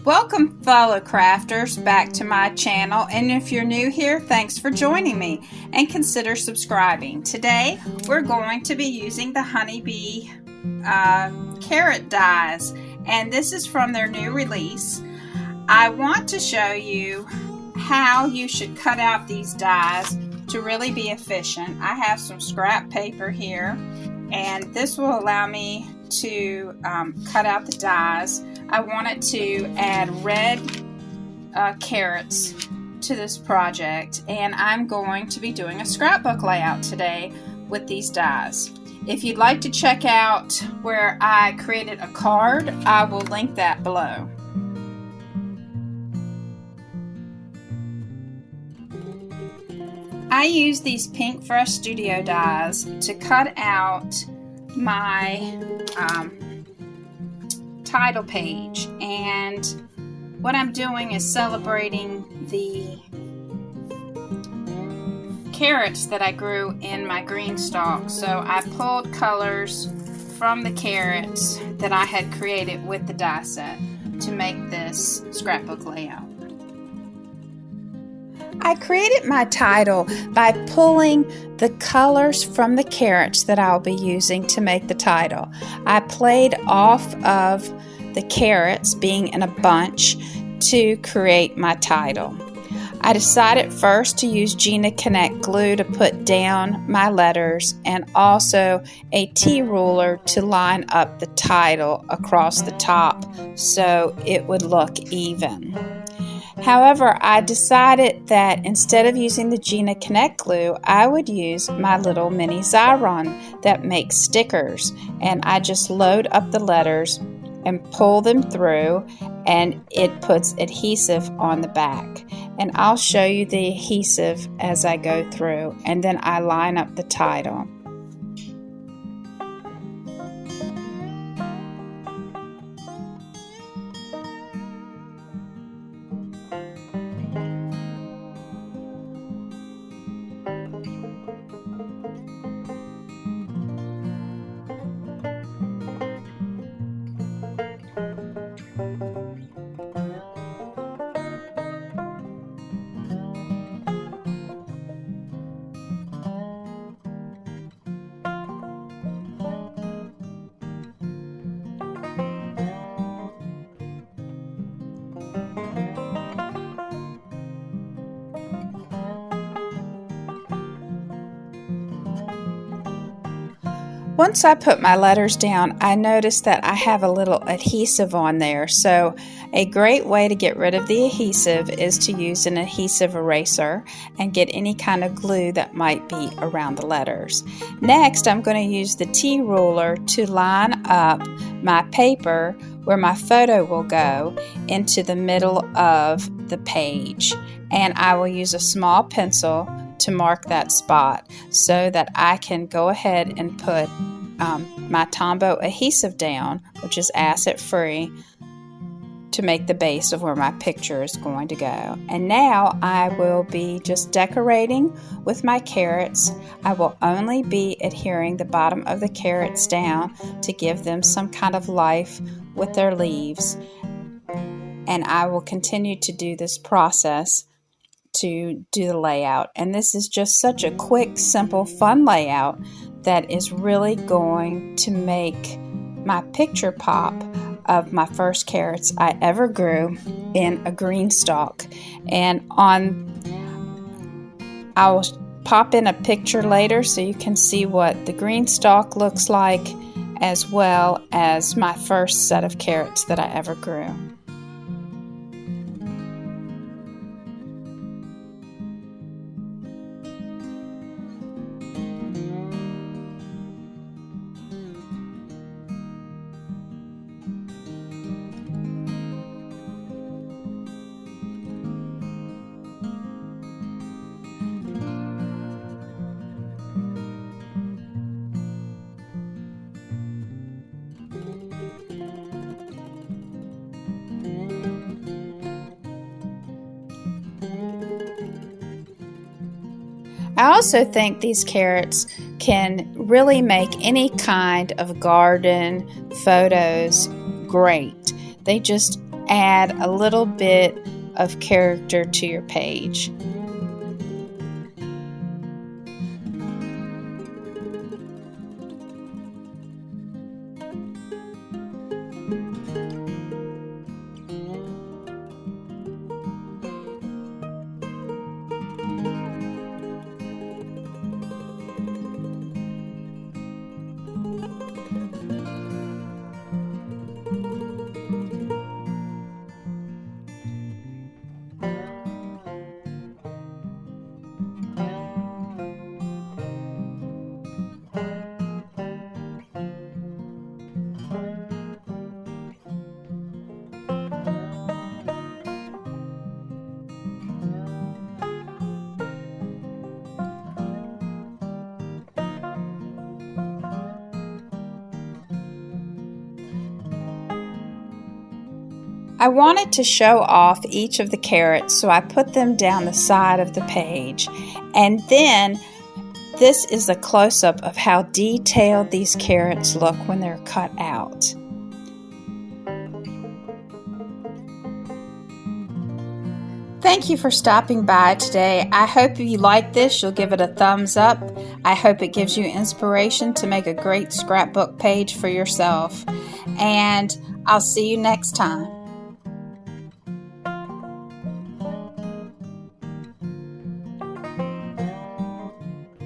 Welcome fellow crafters back to my channel, and if you're new here, thanks for joining me and consider subscribing. Today we're going to be using the Honeybee carrot dies, and this is from their new release. I want to show you how you should cut out these dies to really be efficient. I have some scrap paper here, and this will allow me to cut out the dies. I wanted to add red carrots to this project, and I'm going to be doing a scrapbook layout today with these dies. If you'd like to check out where I created a card, I will link that below. I use these Pink Fresh Studio dies to cut out my title page, and what I'm doing is celebrating the carrots that I grew in my green stalk. So I pulled colors from the carrots that I had created with the die set to make this scrapbook layout. I created my title by pulling the colors from the carrots that I'll be using to make the title. I played off of the carrots being in a bunch to create my title. I decided first to use Gina Connect glue to put down my letters, and also a T-ruler to line up the title across the top so it would look even. However, I decided that instead of using the Gina Connect glue, I would use my little mini Xyron that makes stickers, and I just load up the letters and pull them through, and it puts adhesive on the back. And I'll show you the adhesive as I go through, and then I line up the title. Once I put my letters down, I noticed that I have a little adhesive on there. So a great way to get rid of the adhesive is to use an adhesive eraser and get any kind of glue that might be around the letters. Next, I'm going to use the T-ruler to line up my paper where my photo will go into the middle of the page. And I will use a small pencil to mark that spot so that I can go ahead and put my Tombow adhesive down, which is acid free, to make the base of where my picture is going to go. And now I will be just decorating with my carrots. I will only be adhering the bottom of the carrots down to give them some kind of life with their leaves, and I will continue to do this process to do the layout. And this is just such a quick, simple, fun layout that is really going to make my picture pop of my first carrots I ever grew in a green stalk. And I will pop in a picture later so you can see what the green stalk looks like, as well as my first set of carrots that I ever grew. I also think these carrots can really make any kind of garden photos great. They just add a little bit of character to your page. I wanted to show off each of the carrots, so I put them down the side of the page. And then this is a close-up of how detailed these carrots look when they're cut out. Thank you for stopping by today. I hope if you like this, you'll give it a thumbs up. I hope it gives you inspiration to make a great scrapbook page for yourself. And I'll see you next time.